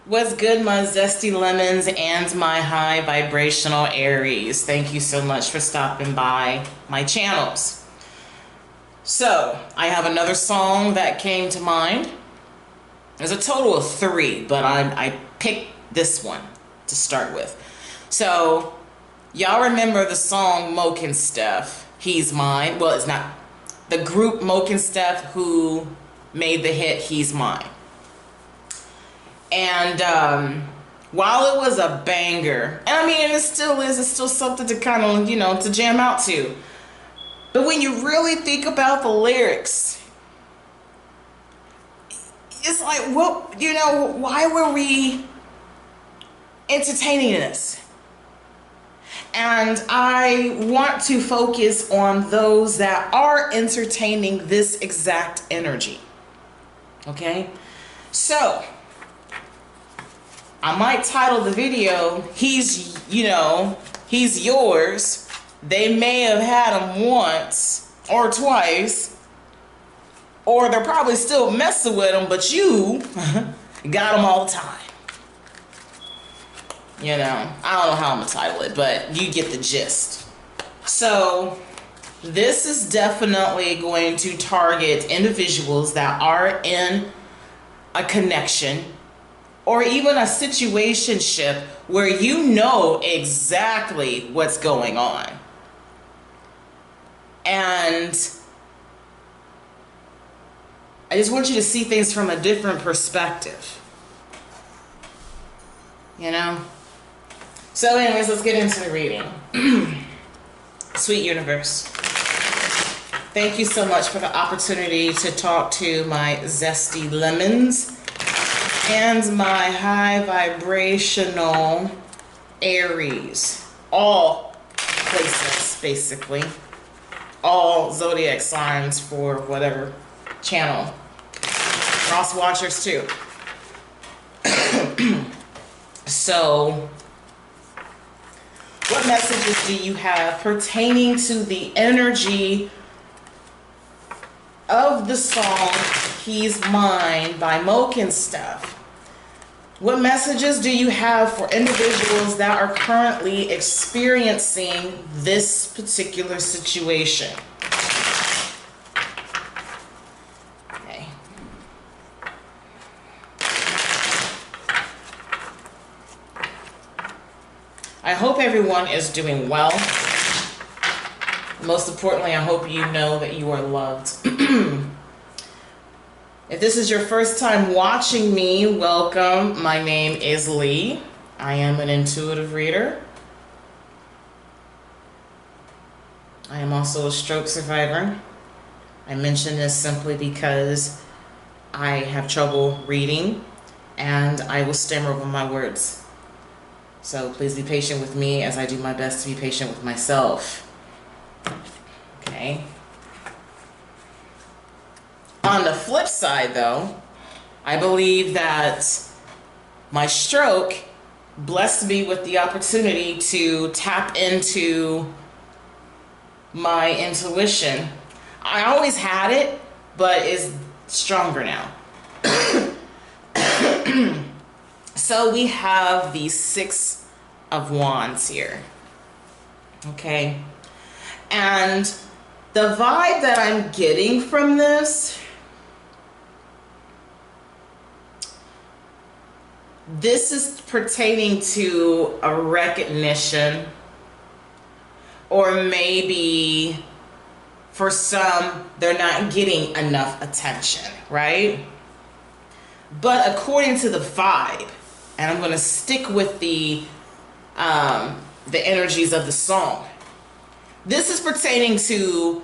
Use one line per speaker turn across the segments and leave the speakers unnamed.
What's good, my zesty lemons and my high vibrational Aries? Thank you so much for stopping by my channels. So, I have another song that came to mind. There's a total of 3, but I picked this one to start with. So, y'all remember the song Moke and Steph, He's Mine? Well, it's not the group Moke and Steph who made the hit He's Mine. And while it was a banger, and I mean, it still is, it's still something to kind of, to jam out to. But when you really think about the lyrics, it's like, why were we entertaining this? And I want to focus on those that are entertaining this exact energy. Okay? So, I might title the video, he's yours. They may have had him once or twice, or they're probably still messing with him, but you got him all the time. I don't know how I'm gonna title it, but you get the gist. So this is definitely going to target individuals that are in a connection or even a situationship where you know exactly what's going on. And I just want you to see things from a different perspective. So anyways, let's get into the reading. Sweet universe, thank you so much for the opportunity to talk to my zesty lemons and my high vibrational Aries. All places, basically. All zodiac signs for whatever channel. Cross watchers too. So, what messages do you have pertaining to the energy of the song He's Mine by Moke and Steph? What messages do you have for individuals that are currently experiencing this particular situation? Okay. I hope everyone is doing well. Most importantly, I hope you know that you are loved. If this is your first time watching me, welcome. My name is Lee. I am an intuitive reader. I am also a stroke survivor. I mention this simply because I have trouble reading and I will stammer over my words. So please be patient with me as I do my best to be patient with myself. Okay. On the flip side, though, I believe that my stroke blessed me with the opportunity to tap into my intuition. I always had it, but it's stronger now. So we have the 6 of Wands here. Okay. And the vibe that I'm getting from this is pertaining to a recognition, or maybe for some, they're not getting enough attention, right? But according to the vibe, and I'm going to stick with the energies of the song, this is pertaining to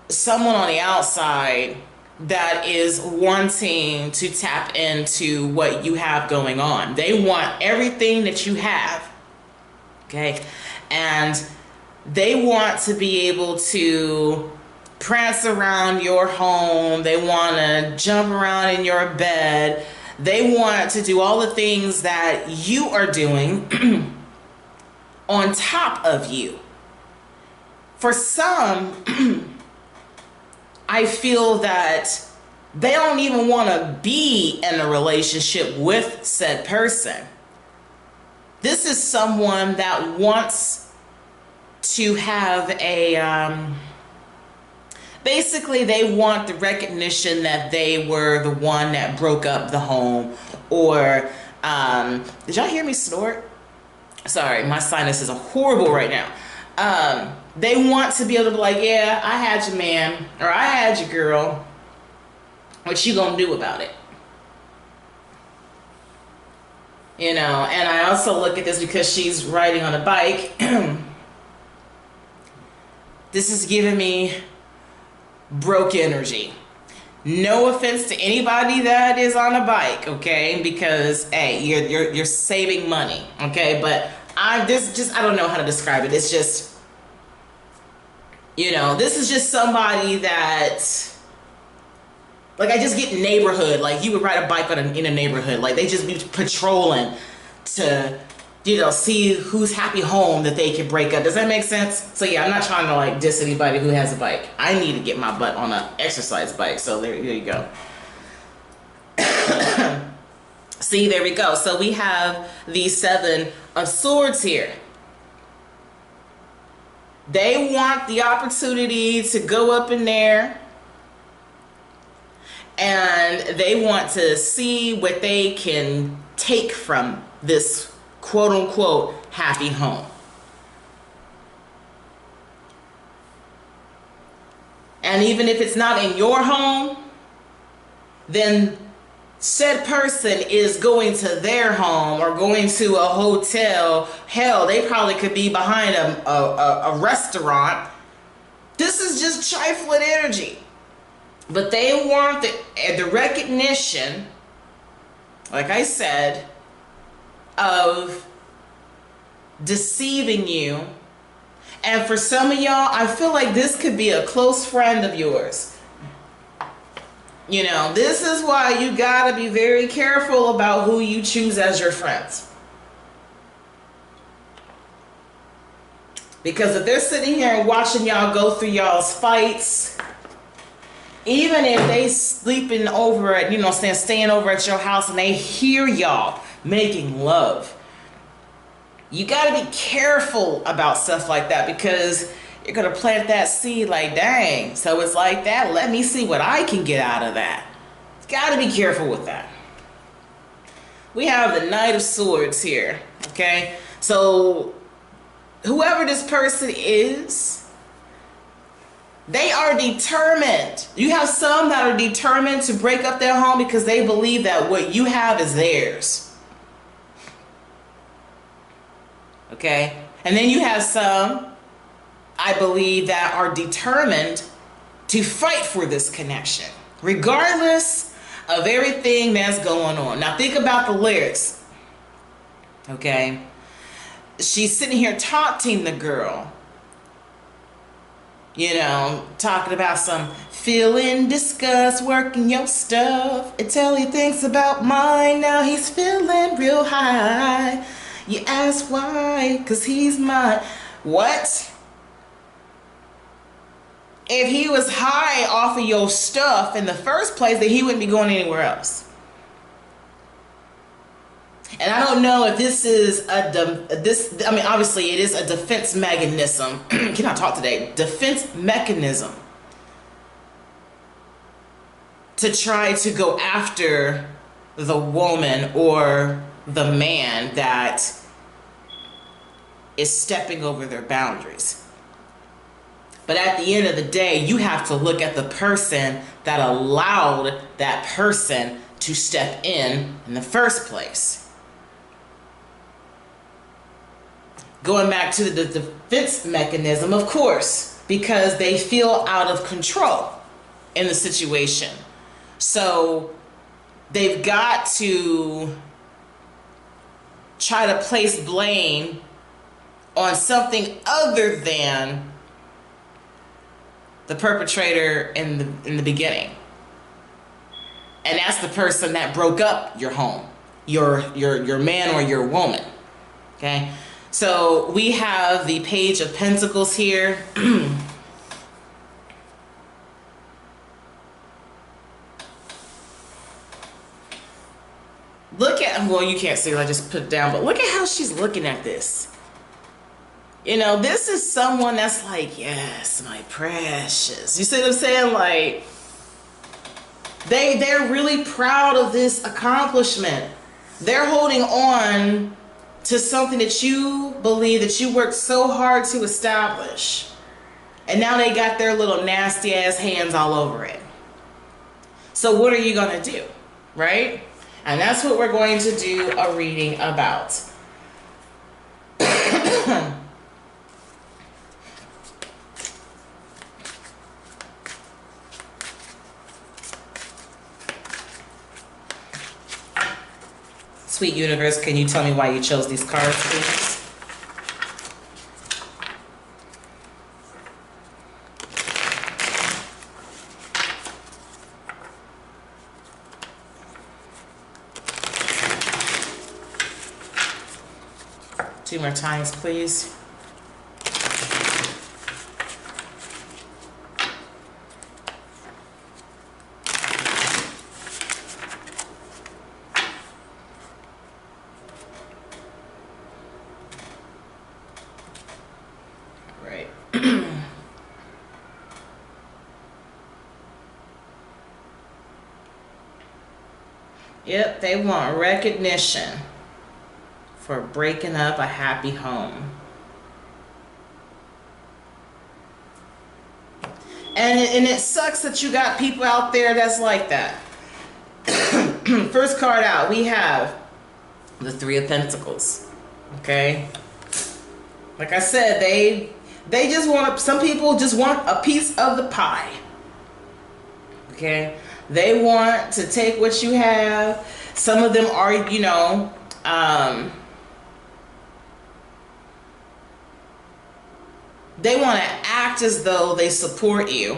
someone on the outside that is wanting to tap into what you have going on. They want everything that you have, okay? And they want to be able to prance around your home. They want to jump around in your bed. They want to do all the things that you are doing on top of you. For some, I feel that they don't even want to be in a relationship with said person. This is someone that wants to have a, basically they want the recognition that they were the one that broke up the home, or, did y'all hear me snort? Sorry, my sinuses are horrible right now. They want to be able to be like, yeah, I had your man, or I had your girl. What you gonna do about it? You know, and I also look at this because she's riding on a bike. This is giving me broke energy. No offense to anybody that is on a bike, okay? Because hey, you're saving money, okay? But I don't know how to describe it. It's just, you know, this is just somebody that, like, I just get neighborhood, like you would ride a bike in a neighborhood, like they just be patrolling to, you know, see whose happy home that they can break up. Does that make sense? So yeah, I'm not trying to like diss anybody who has a bike. I need to get my butt on an exercise bike. So there you go. See, there we go. So we have the 7 of Swords here. They want the opportunity to go up in there, and they want to see what they can take from this quote unquote happy home. And even if it's not in your home, then said person is going to their home or going to a hotel. Hell, they probably could be behind a restaurant. This is just trifling energy. But they want the recognition, like I said, of deceiving you. And for some of y'all, I feel like this could be a close friend of yours. You know, this is why you gotta be very careful about who you choose as your friends. Because if they're sitting here and watching y'all go through y'all's fights, even if they sleeping over at, you know, staying over at your house and they hear y'all making love, you gotta be careful about stuff like that, because you're gonna plant that seed like, dang, so it's like that, let me see what I can get out of that. Gotta be careful with that. We have the Knight of Swords here, okay? So whoever this person is, they are determined. You have some that are determined to break up their home because they believe that what you have is theirs. Okay? And then you have some, I believe, that are determined to fight for this connection, regardless of everything that's going on. Now think about the lyrics. Okay? She's sitting here taunting the girl. You know, talking about some feeling disgust, working your stuff, until he thinks about mine. Now he's feeling real high. You ask why, 'cause he's mine. What? If he was high off of your stuff in the first place, then he wouldn't be going anywhere else. And I don't know if this is I mean, obviously it is a defense mechanism. Can I talk today? Defense mechanism to try to go after the woman or the man that is stepping over their boundaries. But at the end of the day, you have to look at the person that allowed that person to step in the first place. Going back to the defense mechanism, of course, because they feel out of control in the situation. So they've got to try to place blame on something other than the perpetrator in the beginning. And that's the person that broke up your home, your man or your woman. Okay? So we have the Page of Pentacles here. well, you can't see it, I just put it down, but look at how she's looking at this. You know, this is someone that's like, yes, my precious. You see what I'm saying? Like, they're really proud of this accomplishment. They're holding on to something that you believe that you worked so hard to establish. And now they got their little nasty ass hands all over it. So what are you going to do? Right? And that's what we're going to do a reading about. Sweet universe, can you tell me why you chose these cards, please? Two more times, please. Right. Yep, they want recognition for breaking up a happy home. And it sucks that you got people out there that's like that. First card out, we have the Three of Pentacles. Okay? Like I said, they just want, some people just want a piece of the pie. Okay? They want to take what you have. Some of them are, you know, they want to act as though they support you.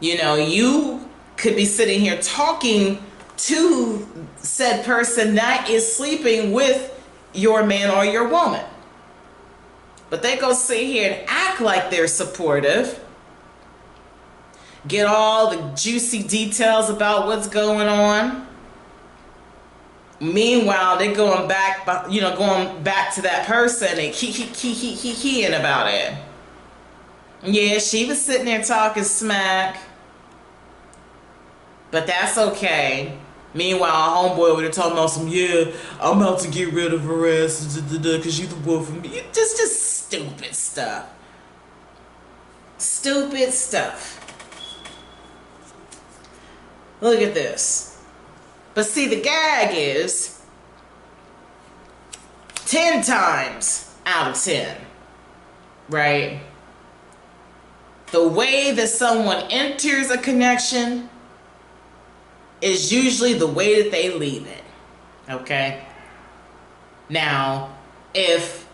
You know, you could be sitting here talking to said person that is sleeping with your man or your woman. But they go sit here and act like they're supportive. Get all the juicy details about what's going on. Meanwhile, they're going back, you know, going back to that person and he-ing about it. Yeah, she was sitting there talking smack. But that's okay. Meanwhile, homeboy over there talking about some, yeah, I'm about to get rid of harass because you the one for me. Just stupid stuff. Stupid stuff. Look at this. But see, the gag is 10 times out of 10, right? The way that someone enters a connection is usually the way that they leave it, okay? Now, if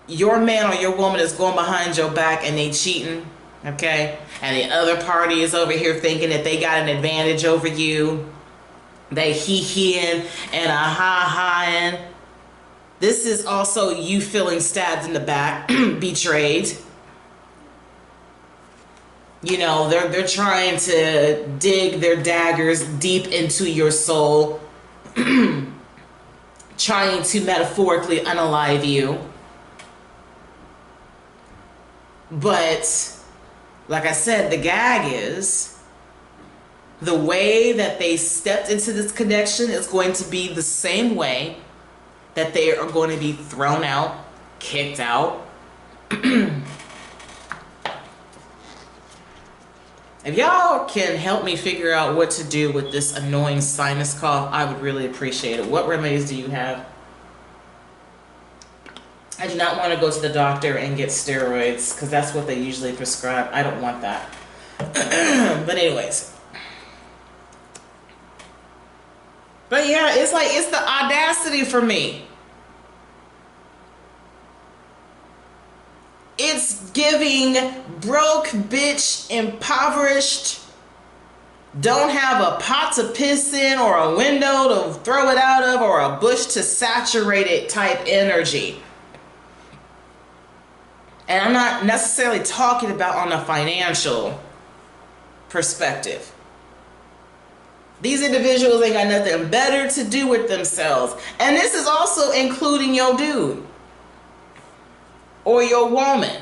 your man or your woman is going behind your back and they cheating, okay, and the other party is over here thinking that they got an advantage over you, they he-heing and a ha-haing, this is also you feeling stabbed in the back, betrayed. You know, they're trying to dig their daggers deep into your soul, trying to metaphorically unalive you. But, like I said, the gag is the way that they stepped into this connection is going to be the same way that they are going to be thrown out, kicked out. If y'all can help me figure out what to do with this annoying sinus cough, I would really appreciate it. What remedies do you have? I do not want to go to the doctor and get steroids because that's what they usually prescribe. I don't want that. But anyways. But yeah, it's like, it's the audacity for me. It's giving broke, bitch, impoverished, don't have a pot to piss in or a window to throw it out of or a bush to saturate it type energy. And I'm not necessarily talking about on a financial perspective. These individuals ain't got nothing better to do with themselves. And this is also including your dude or your woman.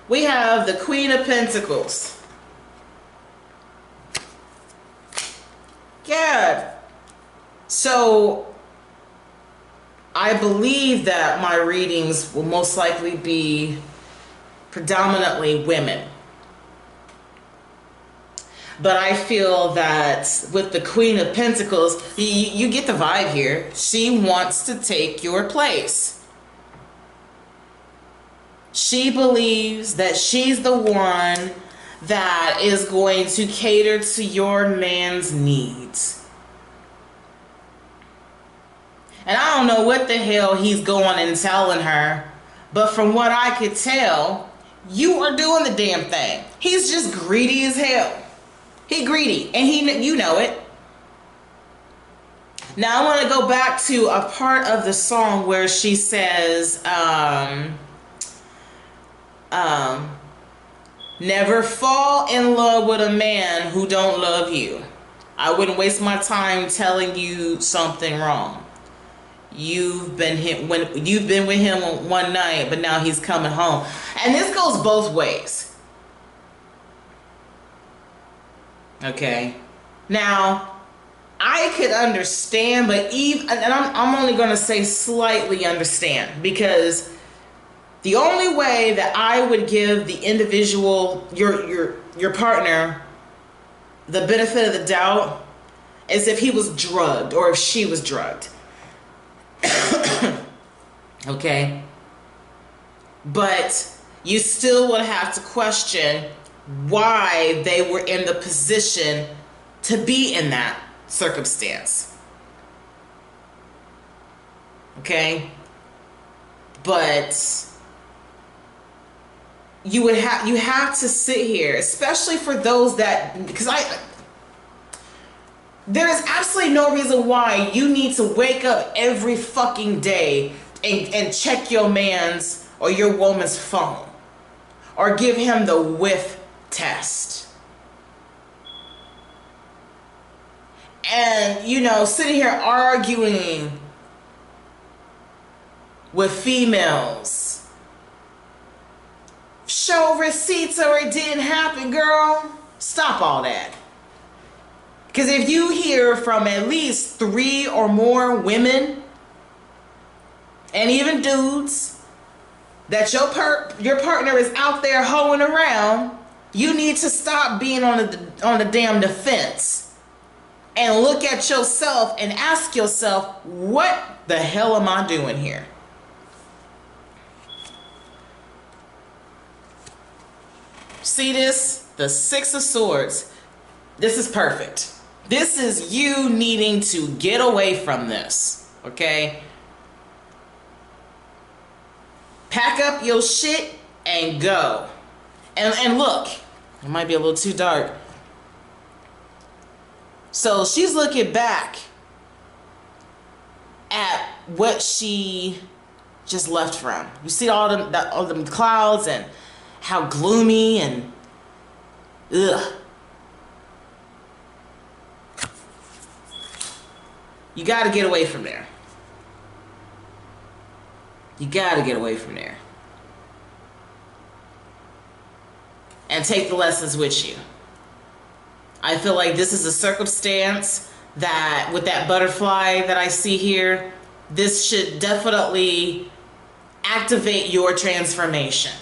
We have the Queen of Pentacles. God. So I believe that my readings will most likely be predominantly women. But I feel that with the Queen of Pentacles, you get the vibe here. She wants to take your place. She believes that she's the one that is going to cater to your man's needs. And I don't know what the hell he's going and telling her, but from what I could tell, you are doing the damn thing. He's just greedy as hell. He greedy, and you know it. Now I want to go back to a part of the song where she says, never fall in love with a man who don't love you. I wouldn't waste my time telling you something wrong. You've been with him one night, but now he's coming home. And this goes both ways. Okay. Now, I could understand, but I'm only going to say slightly understand, because the only way that I would give the individual, your partner, the benefit of the doubt is if he was drugged or if she was drugged. Okay. But you still would have to question why they were in the position to be in that circumstance. Okay? But you have to sit here, especially for those that, because there is absolutely no reason why you need to wake up every fucking day and check your man's or your woman's phone or give him the whiff test. And, sitting here arguing with females. Show receipts or it didn't happen, girl. Stop all that. Because if you hear from at least 3 or more women and even dudes that your partner is out there hoeing around, you need to stop being on the damn defense and look at yourself and ask yourself, what the hell am I doing here? See this? The Six of Swords. This is perfect. This is you needing to get away from this, okay? Pack up your shit and go. And look, it might be a little too dark. So she's looking back at what she just left from. You see all them clouds and how gloomy and ugh. You got to get away from there. You got to get away from there. And take the lessons with you. I feel like this is a circumstance that, with that butterfly that I see here, this should definitely activate your transformation.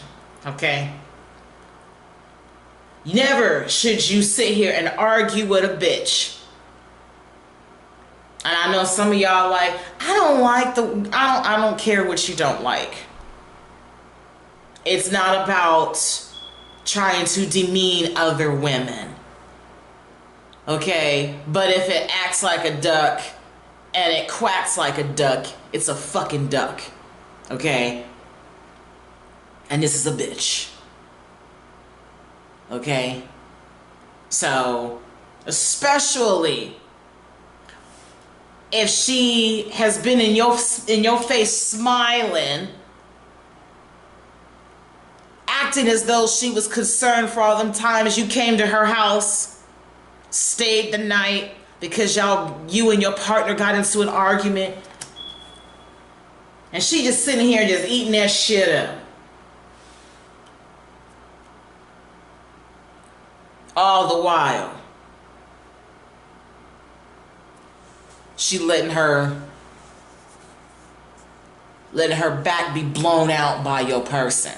Okay? Never should you sit here and argue with a bitch. And I know some of y'all like, I don't care what you don't like. It's not about trying to demean other women. Okay? But if it acts like a duck and it quacks like a duck, it's a fucking duck. Okay? And this is a bitch. Okay? So, especially if she has been in your face smiling, acting as though she was concerned for all them times you came to her house stayed the night because you and your partner got into an argument, and she just sitting here just eating that shit up. All the while, she letting her back be blown out by your person.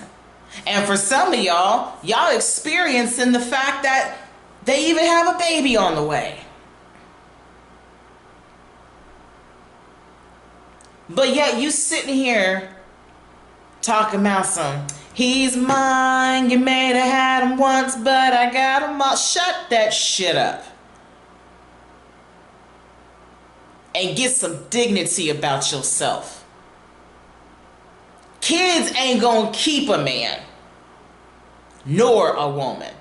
And for some of y'all experiencing the fact that they even have a baby on the way. But yet you sitting here talking about some, he's mine, you may have had him once, but I got him all. Shut that shit up. And get some dignity about yourself. Kids ain't gonna keep a man, nor a woman.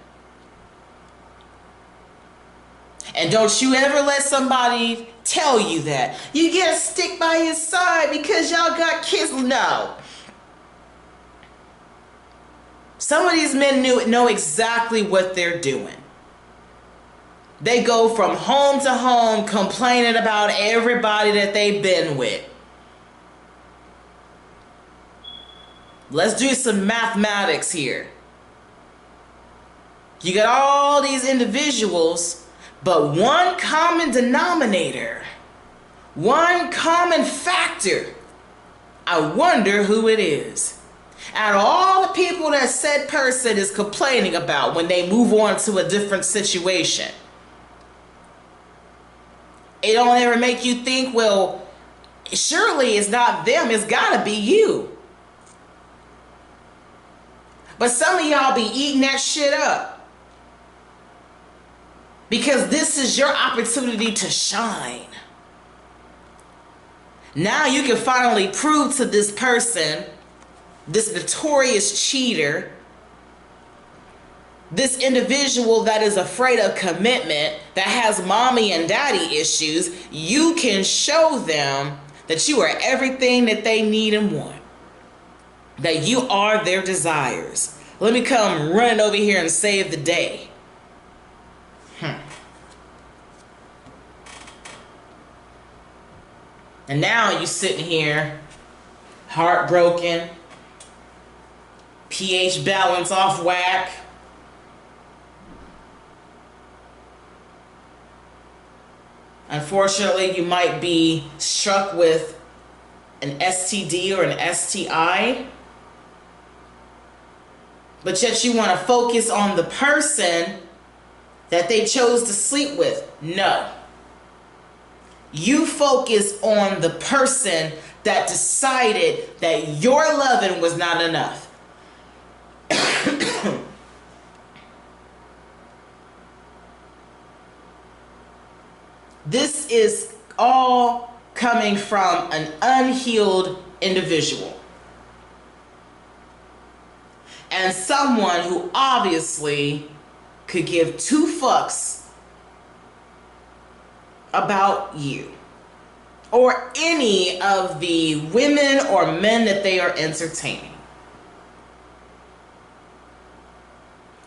And don't you ever let somebody tell you that you gotta stick by his side because y'all got kids. No. Some of these men know exactly what they're doing. They go from home to home complaining about everybody that they've been with. Let's do some mathematics here. You got all these individuals, but one common denominator, one common factor. I wonder who it is. Out of all the people that said person is complaining about when they move on to a different situation, it don't ever make you think, well, surely it's not them, it's gotta be you. But some of y'all be eating that shit up because this is your opportunity to shine. Now you can finally prove to this person, this notorious cheater, this individual that is afraid of commitment, that has mommy and daddy issues, you can show them that you are everything that they need and want. That you are their desires. Let me come running over here and save the day. And now you sitting here, heartbroken, pH balance off whack. Unfortunately, you might be struck with an STD or an STI. But yet you want to focus on the person that they chose to sleep with. No. You focus on the person that decided that your loving was not enough. This is all coming from an unhealed individual. And someone who obviously could give two fucks about you or any of the women or men that they are entertaining.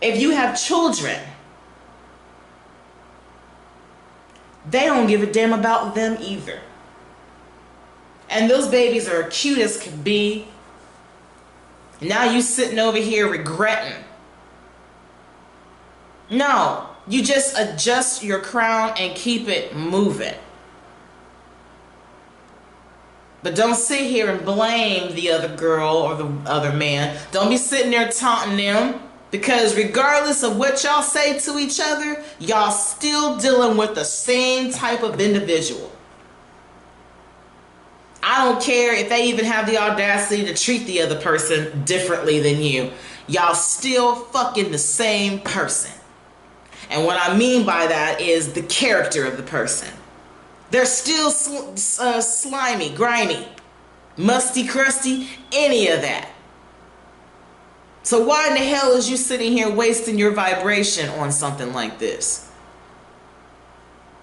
If you have children, they don't give a damn about them either. And those babies are cute as can be. Now you sitting over here regretting. No, you just adjust your crown and keep it moving. But don't sit here and blame the other girl or the other man. Don't be sitting there taunting them, because regardless of what y'all say to each other, y'all still dealing with the same type of individual. I don't care if they even have the audacity to treat the other person differently than you. Y'all still fucking the same person. And what I mean by that is the character of the person. They're still slimy, grimy, musty, crusty, any of that. So why in the hell is you sitting here wasting your vibration on something like this?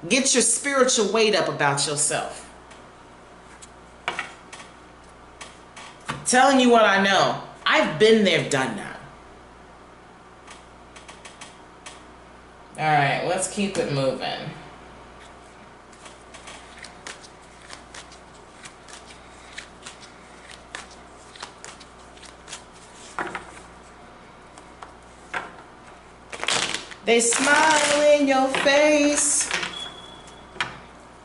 Get your spiritual weight up about yourself. Telling you what I know. I've been there, done that. All right, let's keep it moving. They smile in your face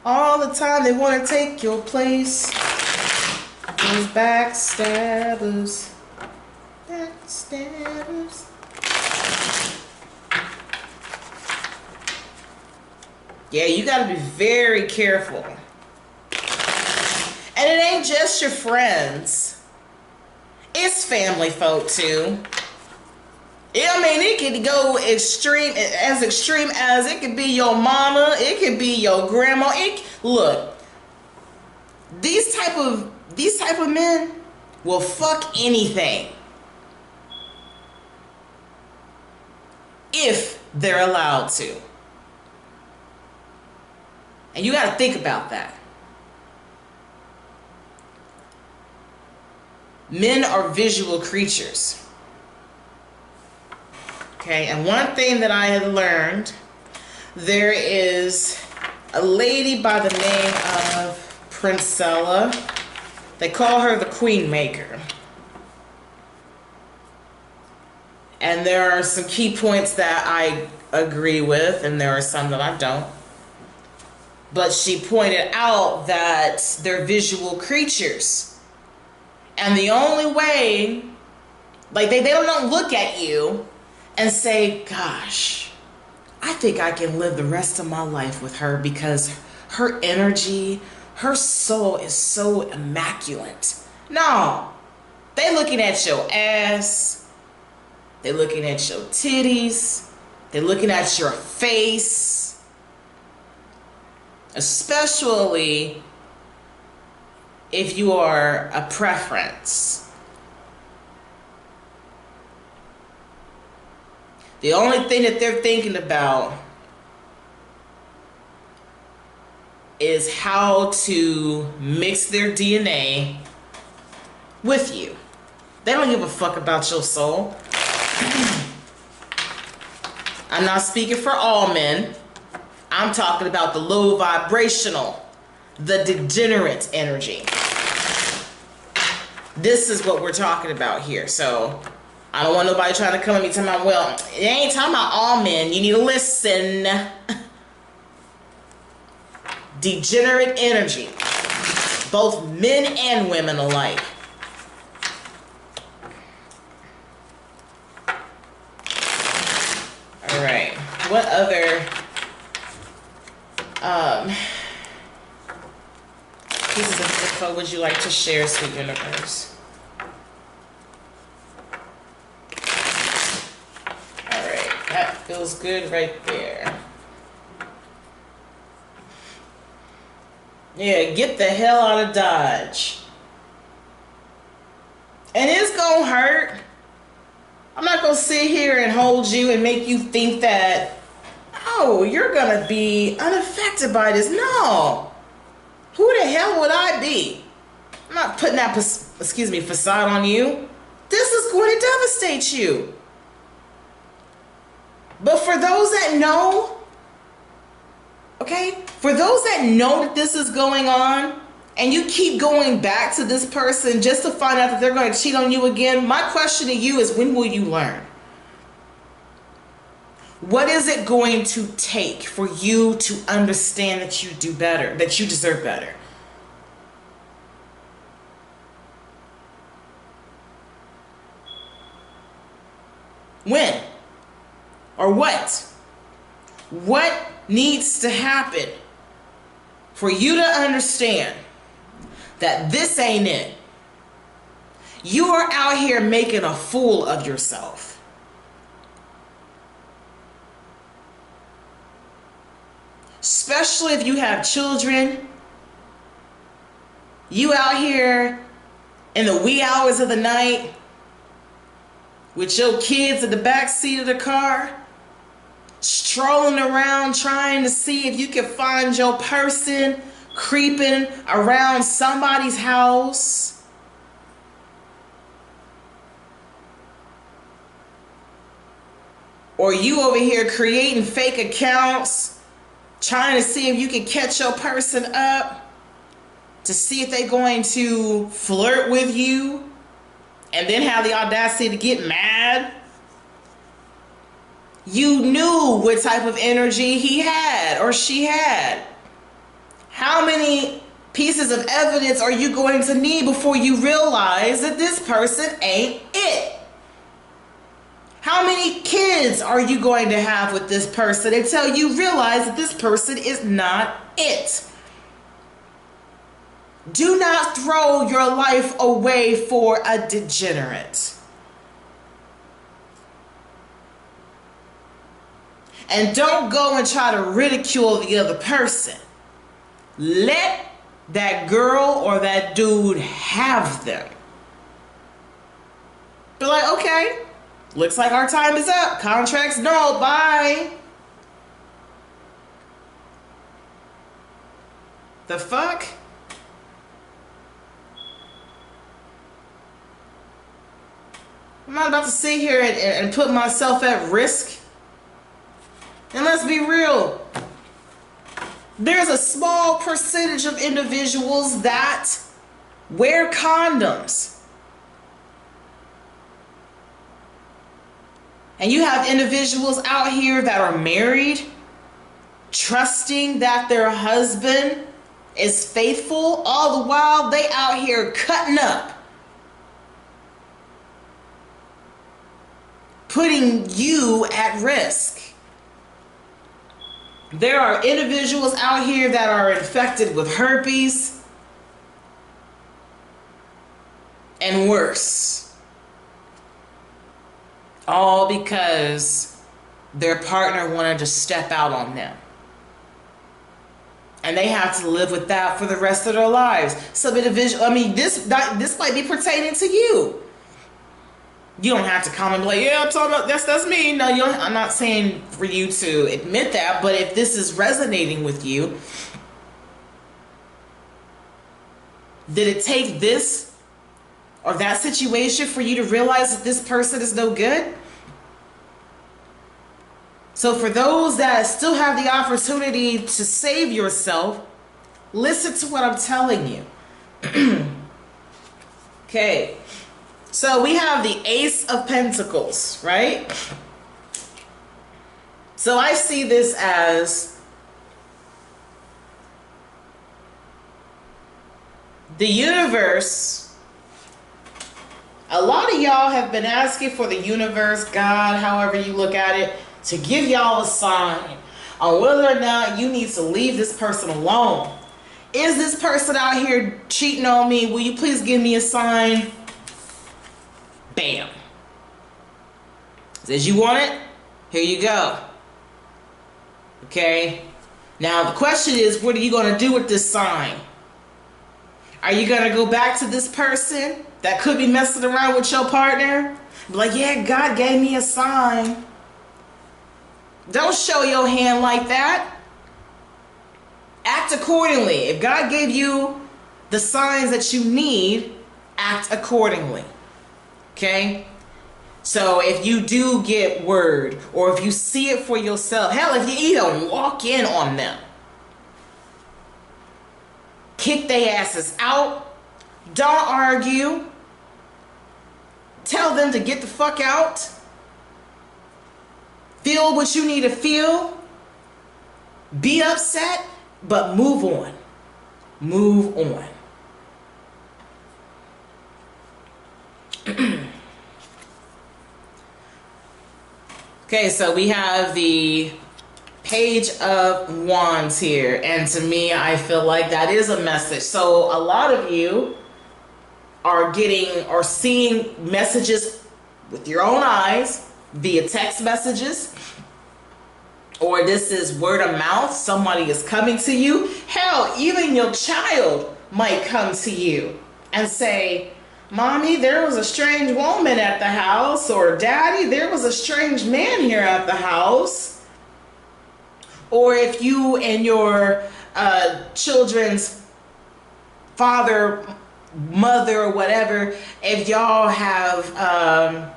all the time. They want to take your place. Those backstabbers. Backstabbers. Yeah, you got to be very careful. And it ain't just your friends. It's family folk too. I mean, it could go extreme as it could be your mama, it could be your grandma. Look, these type of men will fuck anything if they're allowed to. And you got to think about that. Men are visual creatures. Okay, and one thing that I had learned, there is a lady by the name of Princella. They call her the Queen Maker. And there are some key points that I agree with, and there are some that I don't. But she pointed out that they're visual creatures. And the only way, like they don't look at you and say, gosh, I think I can live the rest of my life with her because her energy, her soul is so immaculate. No, they looking at your ass. They looking at your titties. They looking at your face. Especially if you are a preference. The only thing that they're thinking about is how to mix their DNA with you. They don't give a fuck about your soul. I'm not speaking for all men. I'm talking about the low vibrational, the degenerate energy. This is what we're talking about here. So I don't want nobody trying to come at me talking about, well, it ain't talking about all men. You need to listen. Degenerate energy. Both men and women alike. All right. What other pieces of info would you like to share, sweet universe? Alright, that feels good right there. Yeah, get the hell out of Dodge. And it's gonna hurt. I'm not gonna sit here and hold you and make you think that, oh, you're gonna be unaffected by this. No. Who the hell would I be? I'm not putting that, facade on you. This is going to devastate you. But for those that know, okay, for those that know that this is going on, and you keep going back to this person just to find out that they're going to cheat on you again, my question to you is, when will you learn? What is it going to take for you to understand that you do better, that you deserve better? When? Or what? What needs to happen for you to understand that this ain't it? You are out here making a fool of yourself. Especially if you have children. You out here in the wee hours of the night with your kids in the back seat of the car, strolling around trying to see if you can find your person creeping around somebody's house. Or you over here creating fake accounts, trying to see if you can catch your person up, to see if they're going to flirt with you, and then have the audacity to get mad. You knew what type of energy he had or she had. How many pieces of evidence are you going to need before you realize that this person ain't it? How many kids are you going to have with this person until you realize that this person is not it? Do not throw your life away for a degenerate. And don't go and try to ridicule the other person. Let that girl or that dude have them. Be like, okay, looks like our time is up. Contracts, no, bye. The fuck? I'm not about to sit here and put myself at risk. And let's be real. There's a small percentage of individuals that wear condoms. And you have individuals out here that are married, trusting that their husband is faithful, all the while they out here cutting up, putting you at risk. There are individuals out here that are infected with herpes and worse, all because their partner wanted to step out on them. And they have to live with that for the rest of their lives. Some individual, I mean, this might be pertaining to you. You don't have to comment like, yeah, I'm talking about that's me. No, you don't, I'm not saying for you to admit that, but if this is resonating with you, did it take this or that situation for you to realize that this person is no good? So for those that still have the opportunity to save yourself, listen to what I'm telling you. Okay. So we have the Ace of Pentacles, right? So I see this as the universe. A lot of y'all have been asking for the universe, God, however you look at it, to give y'all a sign on whether or not you need to leave this person alone. Is this person out here cheating on me? Will you please give me a sign? Bam. Says you want it? Here you go. Okay. Now the question is, what are you going to do with this sign? Are you going to go back to this person that could be messing around with your partner? Be like, yeah, God gave me a sign. Don't show your hand like that. Act accordingly. If God gave you the signs that you need, act accordingly. Okay? So if you do get word, or if you see it for yourself, hell, if you even walk in on them, kick their asses out, don't argue, tell them to get the fuck out, feel what you need to feel, be upset, but move on. Move on. Okay, so we have the Page of Wands here, and to me, I feel like that is a message. So a lot of you are getting or seeing messages with your own eyes via text messages, or this is word of mouth. Somebody is coming to you. Hell, even your child might come to you and say, Mommy, there was a strange woman at the house, or Daddy, there was a strange man here at the house. Or if you and your children's father, mother, or whatever, if y'all have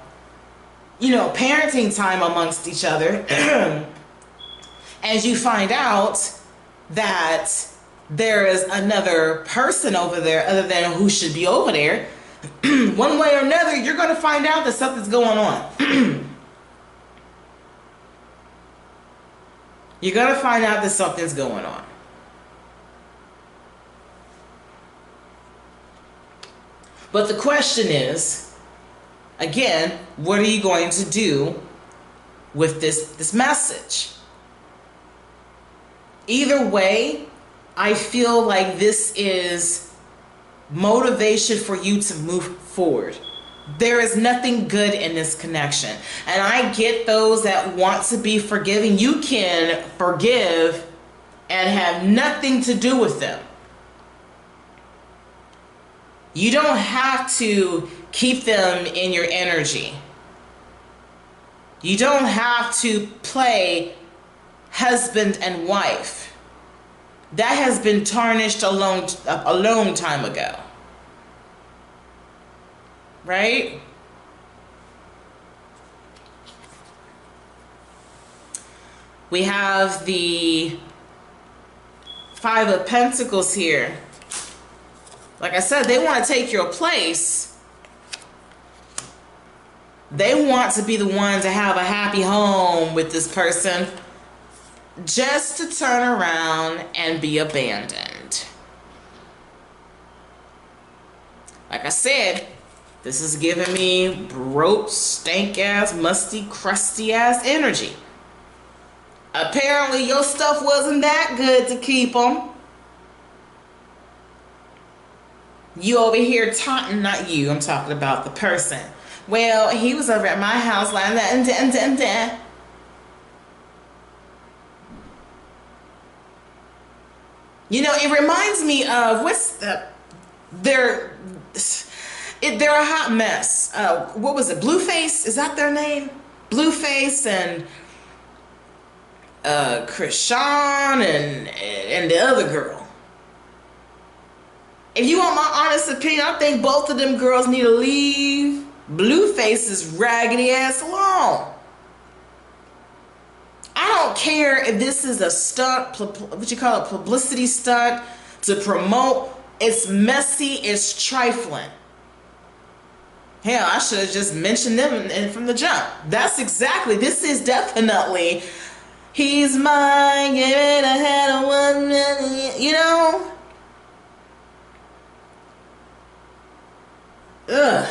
you know, parenting time amongst each other, as you find out that there is another person over there other than who should be over there, one way or another, you're going to find out that something's going on. You're going to find out that something's going on. But the question is, again, what are you going to do with this message? Either way, I feel like this is motivation for you to move forward. There is nothing good in this connection. And I get those that want to be forgiving. You can forgive and have nothing to do with them. You don't have to keep them in your energy. You don't have to play husband and wife. That has been tarnished a long time ago. Right? We have the Five of Pentacles here. Like I said, they want to take your place. They want to be the one to have a happy home with this person, just to turn around and be abandoned. Like I said, this is giving me broke, stank-ass, musty, crusty-ass energy. Apparently your stuff wasn't that good to keep them. You over here taunting, not you, I'm talking about the person. Well, he was over at my house like that, You know, it reminds me of, they're a hot mess. What was it, Blueface? Is that their name? Blueface and Krishan and the other girl. If you want my honest opinion, I think both of them girls need to leave Blueface's raggedy ass alone. I don't care if this is a stunt, what you call it, publicity stunt to promote. It's messy, it's trifling. Hell, I should have just mentioned them from the jump. That's exactly, this is definitely, he's mine, give it a head of 1 million, you know? Ugh.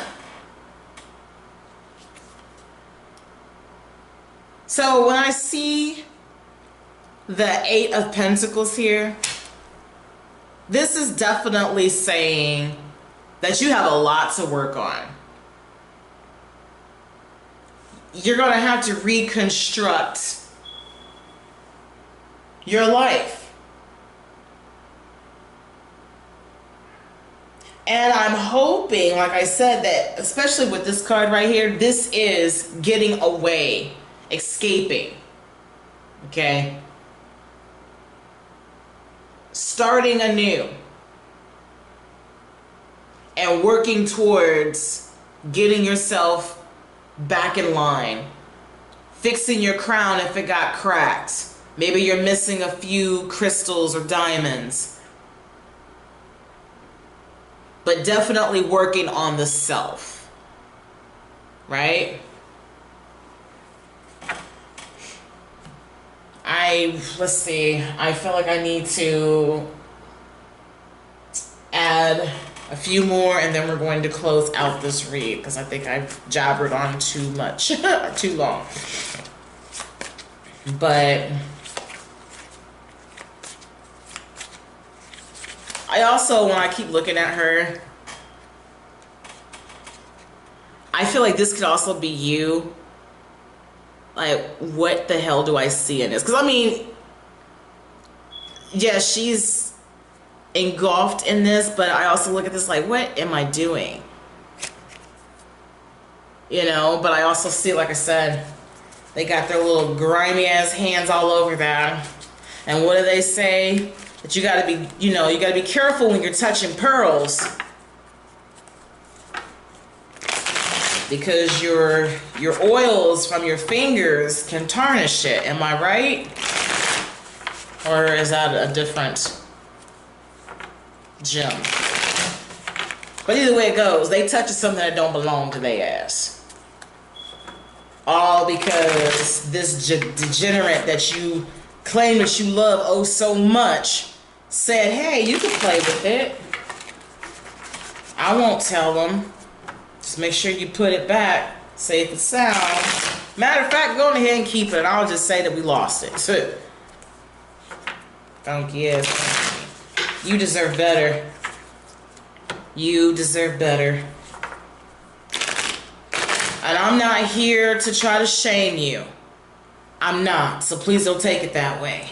So when I see the Eight of Pentacles here, this is definitely saying that you have a lot to work on. You're going to have to reconstruct your life. And I'm hoping, like I said, that especially with this card right here, this is getting away, escaping. Okay? Starting anew. And working towards getting yourself back in line. Fixing your crown if it got cracked. Maybe you're missing a few crystals or diamonds. But definitely working on the self. Right? Let's see. I feel like I need to add a few more and then we're going to close out this read because I think I've jabbered on too much, too long. But I also, when I keep looking at her, I feel like this could also be you. Like, what the hell do I see in this? Because, I mean, yeah, she's engulfed in this, but I also look at this like, what am I doing? You know, but I also see, like I said, they got their little grimy ass hands all over that. And what do they say? That you gotta be, you know, you gotta be careful when you're touching pearls. because your oils from your fingers can tarnish it. Am I right? Or is that a different gem? But either way it goes, they touching something that don't belong to their ass. All because this degenerate that you claim that you love oh so much said, hey, you can play with it. I won't tell them. Just make sure you put it back safe and sound. Matter of fact, go ahead and keep it. I'll just say that we lost it. Funky ass. You deserve better. You deserve better. And I'm not here to try to shame you. I'm not. So please don't take it that way.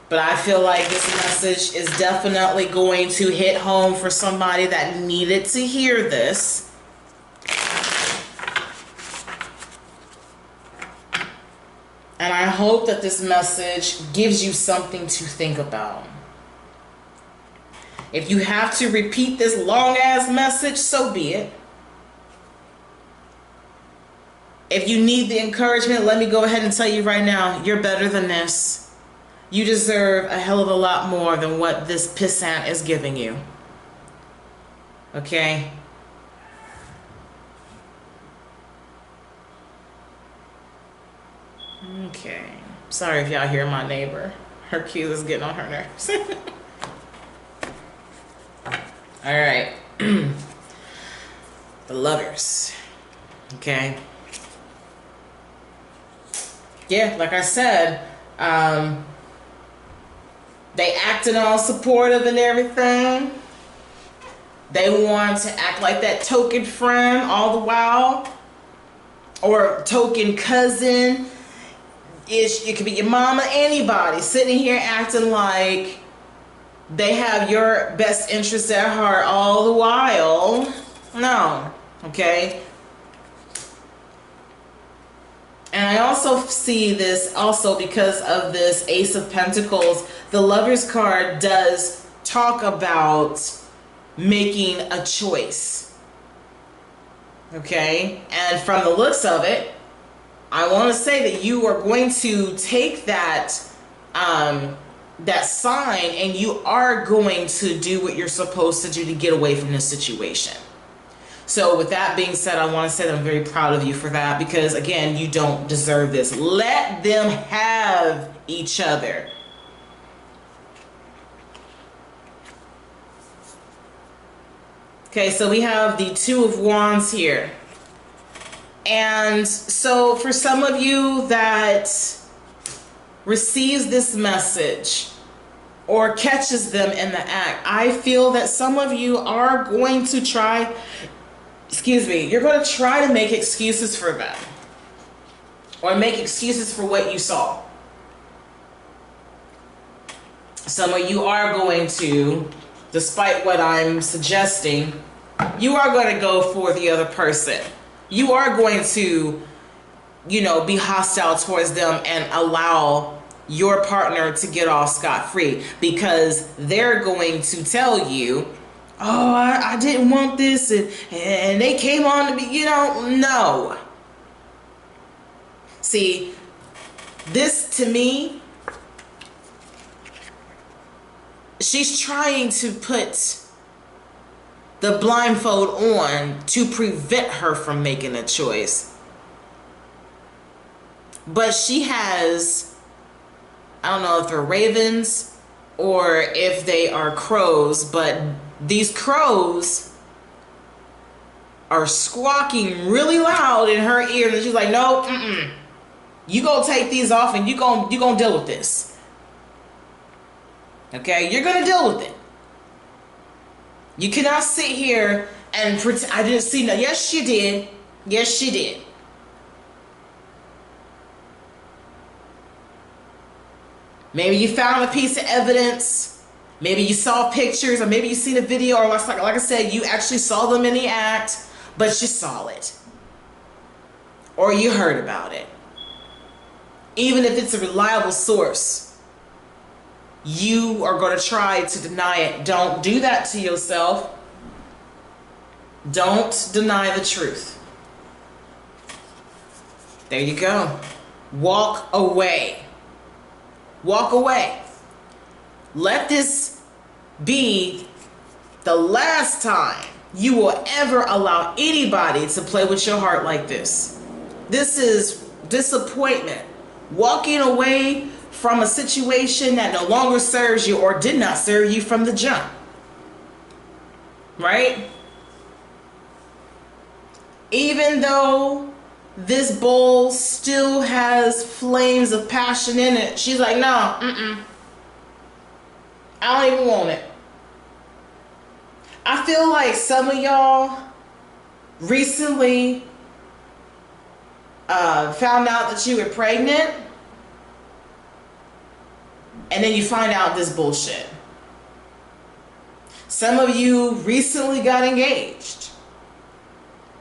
But I feel like this message is definitely going to hit home for somebody that needed to hear this. And I hope that this message gives you something to think about. If you have to repeat this long-ass message, so be it. If you need the encouragement, let me go ahead and tell you right now, you're better than this. You deserve a hell of a lot more than what this pissant is giving you. Okay? Okay. Sorry if y'all hear my neighbor. Her cue is getting on her nerves. All right. The lovers. Okay. Yeah, like I said, they acting all supportive and everything. They want to act like that token friend all the while. Or token cousin. It could be your mama, anybody sitting here acting like they have your best interest at heart all the while. No. Okay. And I also see this also because of this Ace of Pentacles. The Lover's card does talk about making a choice. Okay? And from the looks of it, I want to say that you are going to take that that sign and you are going to do what you're supposed to do to get away from this situation. So with that being said, I want to say that I'm very proud of you for that because, again, you don't deserve this. Let them have each other. Okay, so we have the Two of Wands here. And so for some of you that receives this message or catches them in the act, I feel that some of you are going to try, you're going to try to make excuses for them or make excuses for what you saw. Some of you are going to, despite what I'm suggesting, you are going to go for the other person. You are going to, be hostile towards them and allow your partner to get off scot-free because they're going to tell you, oh, I didn't want this and they came on to me, no. See, this to me, she's trying to put the blindfold on to prevent her from making a choice. But she has, I don't know if they're ravens or if they are crows, but these crows are squawking really loud in her ear, and she's like, no, you gonna take these off and you gonna deal with this. Okay, you're gonna deal with it. You cannot sit here and pretend I didn't see no. Yes, she did. Yes, she did. Maybe you found a piece of evidence. Maybe you saw pictures, or maybe you seen a video, or like I said, you actually saw them in the act, but you saw it. Or you heard about it. Even if it's a reliable source, you are going to try to deny it. Don't do that to yourself. Don't deny the truth. There you go. Walk away. Walk away. Let this be the last time you will ever allow anybody to play with your heart like this. This is disappointment. Walking away from a situation that no longer serves you or did not serve you from the jump. Right? Even though this bowl still has flames of passion in it, she's like, no, I don't even want it. I feel like some of y'all recently found out that you were pregnant, and then you find out this bullshit. Some of you recently got engaged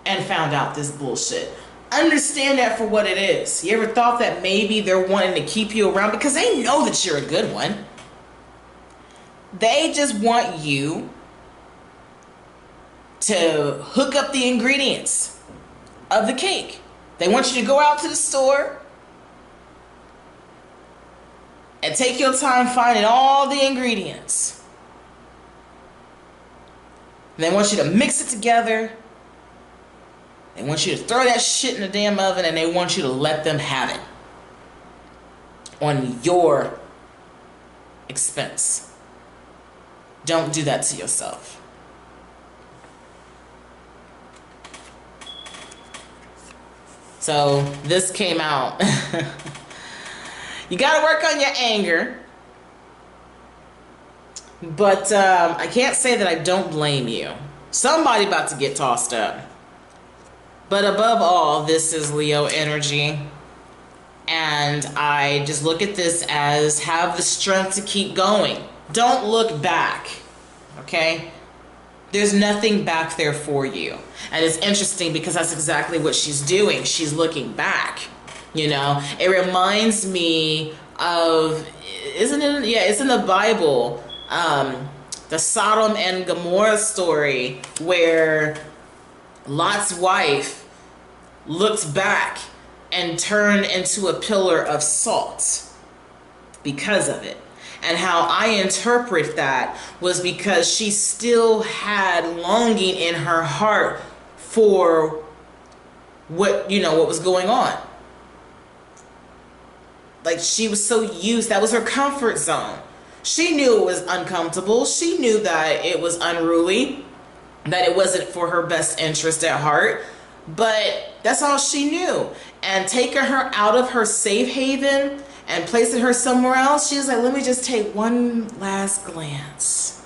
and found out this bullshit. Understand that for what it is. You ever thought that maybe they're wanting to keep you around because they know that you're a good one? They just want you to hook up the ingredients of the cake. They want you to go out to the store and take your time finding all the ingredients. And they want you to mix it together. They want you to throw that shit in the damn oven, and they want you to let them have it on your expense. Don't do that to yourself. So this came out. You got to work on your anger. But I can't say that I don't blame you. Somebody about to get tossed up. But above all, this is Leo energy. And I just look at this as have the strength to keep going. Don't look back. Okay? There's nothing back there for you. And it's interesting because that's exactly what she's doing. She's looking back. You know, it reminds me of, isn't it? Yeah, it's in the Bible. The Sodom and Gomorrah story where Lot's wife looked back and turned into a pillar of salt because of it. And how I interpret that was because she still had longing in her heart for what was going on. Like she was so used, that was her comfort zone. She knew it was uncomfortable. She knew that it was unruly, that it wasn't for her best interest at heart. But that's all she knew. And taking her out of her safe haven and placing her somewhere else, she was like, let me just take one last glance.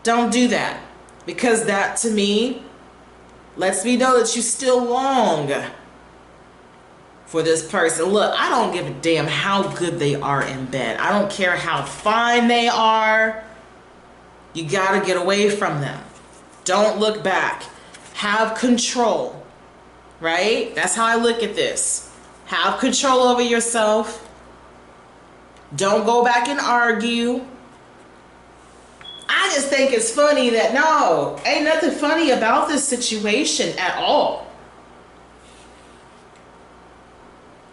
Don't do that. Because that, to me, lets me know that you still long for this person. Look, I don't give a damn how good they are in bed. I don't care how fine they are. You gotta get away from them. Don't look back. Have control, right? That's how I look at this. Have control over yourself. Don't go back and argue. I just think it's funny that no, ain't nothing funny about this situation at all.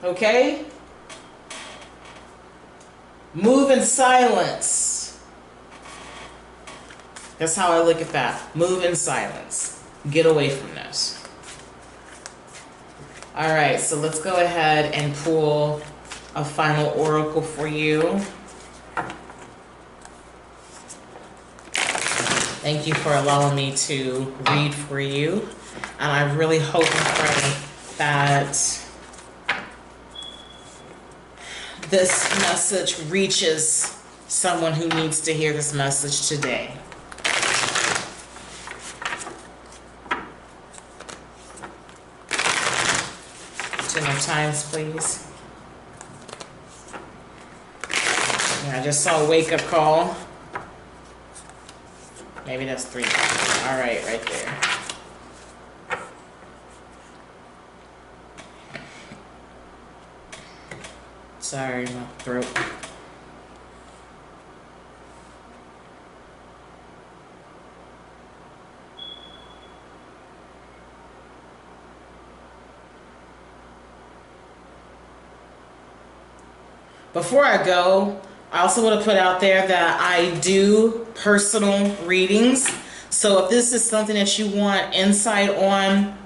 Okay? Move in silence. That's how I look at that. Move in silence. Get away from this. All right, so let's go ahead and pull a final oracle for you. Thank you for allowing me to read for you. And I really hope and pray that this message reaches someone who needs to hear this message today. 2 more times, please. I just saw a wake-up call. Maybe that's 3 times. All right, right there. Sorry, my throat. Before I go, I also want to put out there that I do personal readings. So if this is something that you want insight on,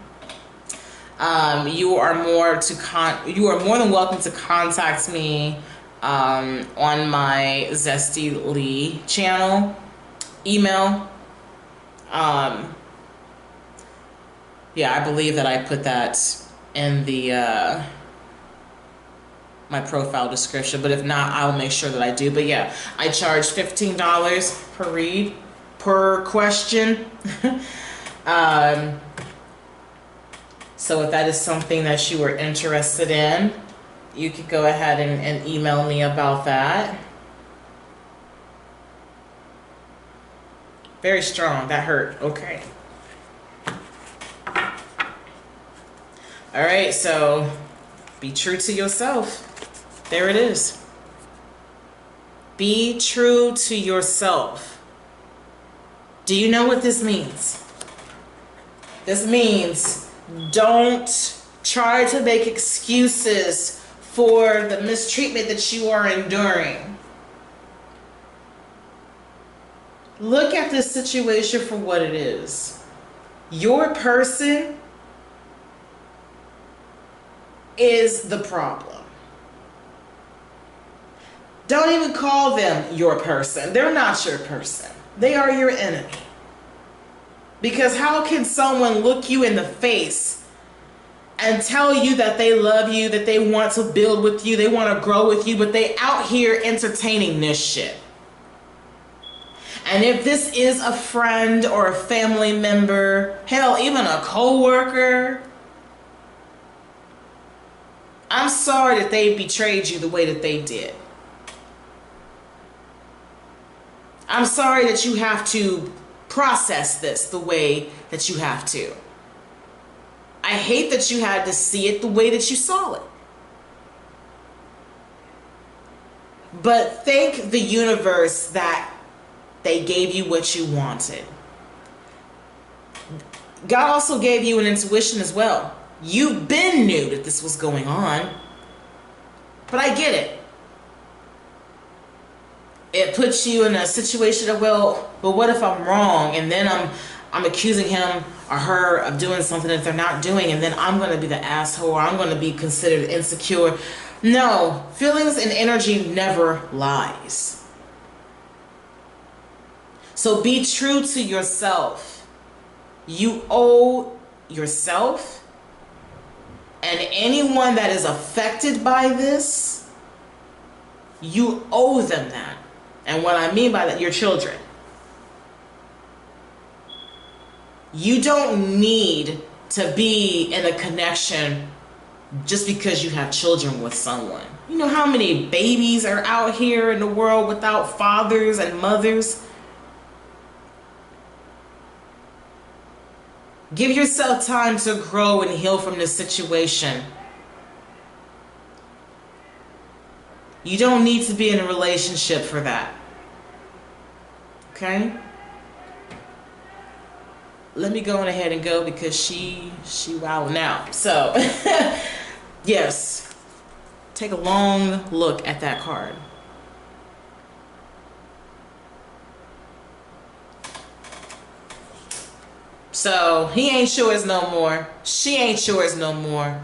you are more than welcome to contact me on my Zesty Lee channel, email. Yeah, I believe that I put that in the my profile description, but if not, I'll make sure that I do. But yeah, I charge $15 per read, per question. So if that is something that you are interested in, you could go ahead and email me about that. Very strong. That hurt. Okay. All right, so be true to yourself. There it is. Be true to yourself. Do you know what this means? This means don't try to make excuses for the mistreatment that you are enduring. Look at this situation for what it is. Your person is the problem. Don't even call them your person. They're not your person. They are your enemy. Because how can someone look you in the face and tell you that they love you, that they want to build with you, they want to grow with you, but they out here entertaining this shit? And if this is a friend or a family member, hell, even a co-worker, I'm sorry that they betrayed you the way that they did. I'm sorry that you have to process this the way that you have to. I hate that you had to see it the way that you saw it. But thank the universe that they gave you what you wanted. God also gave you an intuition as well. You've been knew that this was going on. But I get it. It puts you in a situation of, well, but what if I'm wrong? And then I'm accusing him or her of doing something that they're not doing, and then I'm going to be the asshole, or I'm going to be considered insecure. No, feelings and energy never lies. So be true to yourself. You owe yourself and anyone that is affected by this, you owe them that. And what I mean by that, your children. You don't need to be in a connection just because you have children with someone. You know how many babies are out here in the world without fathers and mothers? Give yourself time to grow and heal from this situation. You don't need to be in a relationship for that. Okay? Let me go on ahead and go because she wowing out. So, yes. Take a long look at that card. So, he ain't yours no more. She ain't yours no more.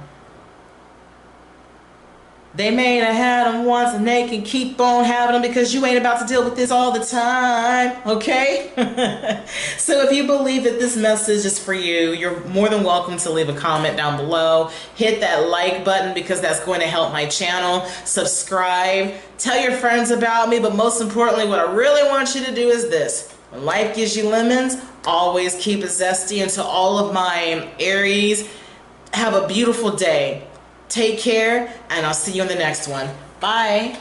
They may have had them once and they can keep on having them because you ain't about to deal with this all the time, okay? So if you believe that this message is for you, you're more than welcome to leave a comment down below. Hit that like button because that's going to help my channel. Subscribe. Tell your friends about me, but most importantly, what I really want you to do is this. When life gives you lemons, always keep it zesty. And to all of my Aries, have a beautiful day. Take care, and I'll see you in the next one. Bye.